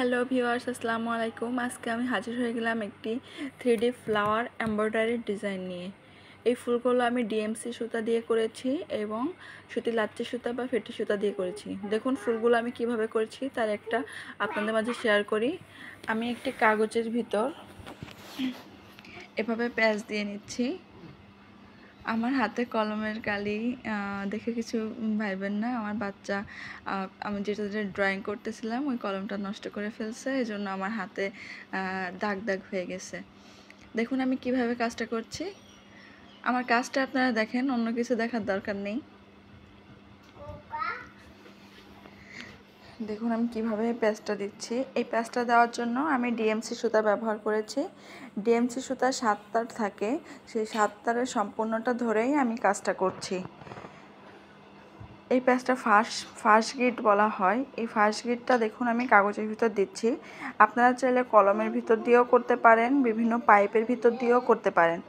Hello viewers, আসসালামু আলাইকুম। আজকে আমি হাজির হয়ে গেলাম একটি 3D ফ্লাওয়ার এমব্রয়ডারি ডিজাইন নিয়ে। এই ফুলগুলো আমি ডিএমসি সুতা দিয়ে করেছি এবং সুতি লাচ্ছি সুতা বা ফেটি সুতা দিয়ে করেছি। দেখুন ফুলগুলো আমি কিভাবে করেছি তার একটা আপনাদের মাঝে শেয়ার করি। আমি একটি কাগজের ভিতর এভাবে প্যাচ দিয়ে নিচ্ছি। আমার হাতে কলমের কালি দেখে কিছু ভাইবেন না। আমার বাচ্চা আমি যেটা ড্রয়িং করতেছিলাম ওই কলমটা নষ্ট করে ফেলছে, এজন্য আমার হাতে দাগ দাগ হয়ে গেছে। দেখুন আমি কিভাবে কাজটা করছি। আমার কাজটা আপনারা দেখেন, অন্য কিছু দেখার দরকার নেই। দেখুন আমি কিভাবে প্যাচটা দিচ্ছি। এই প্যাচটা দেওয়ার জন্য আমি ডিএমসি সুতা ব্যবহার করেছি। ডিএমসি সুতা 7 তার থাকে, সেই 7 তারের সম্পূর্ণটা ধরেই আমি কাজটা করছি। এই প্যাচটা ফার্স্ট গ্রিড বলা হয়। এই ফার্স্ট গ্রিডটা দেখুন আমি কাগজের ভিতর দিচ্ছি। আপনারা চাইলে কলমের ভিতর দিয়েও করতে পারেন, বিভিন্ন পাইপের ভিতর দিয়েও করতে পারেন।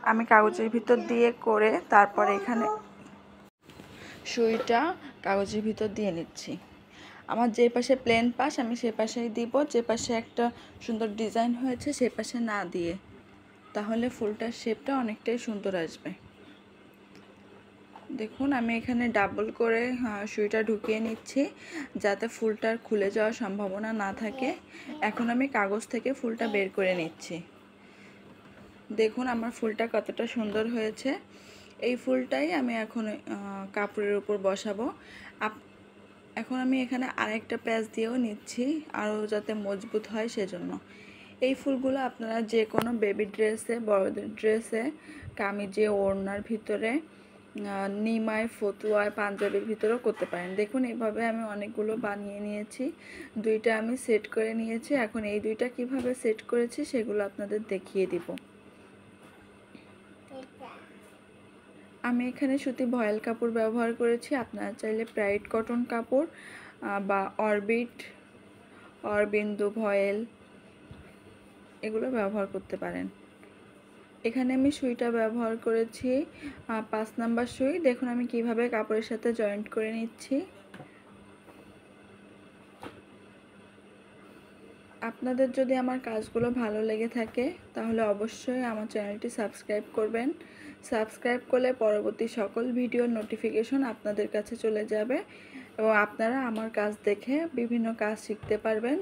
আমি কাগজের ভিতর দিয়ে করে তারপরে এখানে সুইটা কাগজের ভিতর দিয়ে নিচ্ছি। আমার যে পাশে প্লেন পাশ আমি সে পাশেই দিব, যে পাশে একটা সুন্দর ডিজাইন হয়েছে সে পাশে না দিয়ে, তাহলে ফুলটার শেপটা অনেকটাই সুন্দর আসবে। দেখুন আমি এখানে ডাবল করে সুইটা ঢুকিয়ে নিচ্ছি যাতে ফুলটার খুলে যাওয়ার সম্ভাবনা না থাকে। এখন আমি কাগজ থেকে ফুলটা বের করে নিচ্ছি। দেখুন আমার ফুলটা কতটা সুন্দর হয়েছে। এই ফুলটাই আমি এখন কাপড়ের উপর বসাবো। এখন আমি এখানে আরেকটা প্যাচ দিয়েও নিচ্ছি, আরও যাতে মজবুত হয় সেজন্য। এই ফুলগুলো আপনারা যে কোনো বেবি ড্রেসে, বড়দের ড্রেসে, কামিজে, ওড়নার ভিতরে, নিমায়, ফতুয়ায়, পাঞ্জাবির ভিতরেও করতে পারেন। দেখুন এইভাবে আমি অনেকগুলো বানিয়ে নিয়েছি। দুইটা আমি সেট করে নিয়েছি। এখন এই দুইটা কিভাবে সেট করেছি সেগুলো আপনাদের দেখিয়ে দিব। আমি এখানে সুতি ভয়েল কাপড় ব্যবহার করেছি। আপনারা চাইলে প্রাইড কটন কাপড় বা অরবিন্দু ভয়েল এগুলো ব্যবহার করতে পারেন। এখানে আমি সুইটা ব্যবহার করেছি 5 নাম্বার সুই। দেখুন আমি কিভাবে কাপড়ের সাথে জয়েন্ট করে নিচ্ছি। আপনাদের যদি আমার কাজগুলো ভালো লেগে থাকে তাহলে অবশ্যই আমার চ্যানেলটি সাবস্ক্রাইব করবেন। সাবস্ক্রাইব করলে পরবর্তী সকল ভিডিওর নোটিফিকেশন আপনাদের কাছে চলে যাবে এবং আপনারা আমার কাজ দেখে বিভিন্ন কাজ শিখতে পারবেন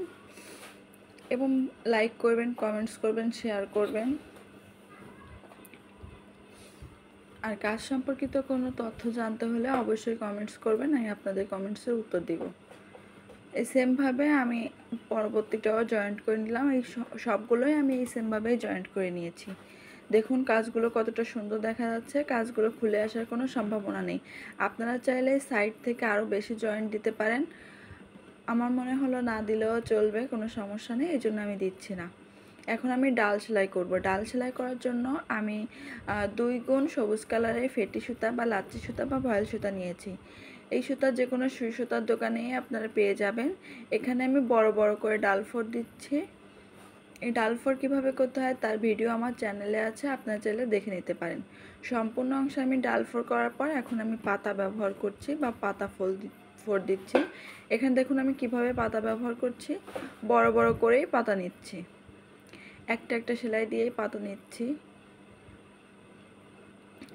এবং লাইক করবেন, কমেন্টস করবেন, শেয়ার করবেন। আর কাজ সম্পর্কিত কোনো তথ্য জানতে হলে অবশ্যই কমেন্টস করবেন, আমি আপনাদের কমেন্টসের উত্তর দিব। এই সেমভাবে আমি পরবর্তীটাও জয়েন্ট করে নিলাম। এই সবগুলোই আমি এই সেমভাবেই জয়েন্ট করে নিয়েছি। দেখুন কাজগুলো কতটা সুন্দর দেখা যাচ্ছে। কাজগুলো খুলে আসার কোনো সম্ভাবনা নেই। আপনারা চাইলে সাইড থেকে আরও বেশি জয়েন্ট দিতে পারেন। আমার মনে হলো না দিলেও চলবে, কোনো সমস্যা নেই, এই জন্য আমি দিচ্ছি না। এখন আমি ডাল সেলাই করব। ডাল সেলাই করার জন্য আমি 2 গুণ সবুজ কালারের ফেটি সুতা বা লাচ্ছি সুতা বা ভয়েল সুতা নিয়েছি। এই সুতা যে কোনো সুই সুতার দোকানেই আপনারা পেয়ে যাবেন। এখানে আমি বড় বড় করে ডাল ফোর দিচ্ছি। এই ডাল ফোর কীভাবে করতে হয় তার ভিডিও আমার চ্যানেলে আছে, আপনারা চাইলে দেখে নিতে পারেন। সম্পূর্ণ অংশ আমি ডাল ফোর করার পর এখন আমি পাতা ব্যবহার করছি বা পাতা ফোর দিচ্ছি। এখানে দেখুন আমি কিভাবে পাতা ব্যবহার করছি। বড় বড় করেই পাতা নিচ্ছি, একটা একটা সেলাই দিয়েই পাতা নিচ্ছি।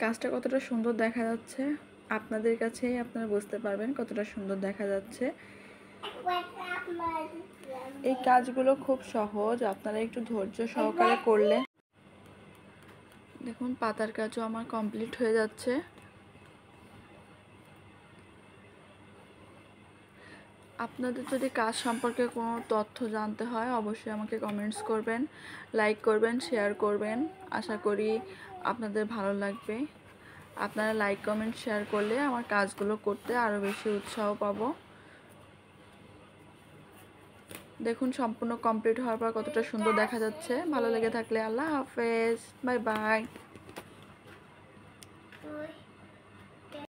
কাজটা কতটা সুন্দর দেখা যাচ্ছে আপনাদের কাছেই আপনারা বুঝতে পারবেন কতটা সুন্দর দেখা যাচ্ছে। এই কাজগুলো খুব সহজ, আপনারা একটু ধৈর্য সহকারে করলে। দেখুন পাতার কাজও আমার কমপ্লিট হয়ে যাচ্ছে। আপনাদের যদি কাজ সম্পর্কে কোনো তথ্য জানতে হয় অবশ্যই আমাকে কমেন্টস করবেন, লাইক করবেন, শেয়ার করবেন। আশা করি আপনাদের ভালো লাগবে। আপনারা লাইক, কমেন্ট, শেয়ার করলে আমার কাজগুলো করতে আরও বেশি উৎসাহ পাবো। দেখুন সম্পূর্ণ কমপ্লিট হওয়ার পর কতটা সুন্দর দেখা যাচ্ছে। ভালো লেগে থাকলে আল্লাহ হাফেজ, বাই বাই।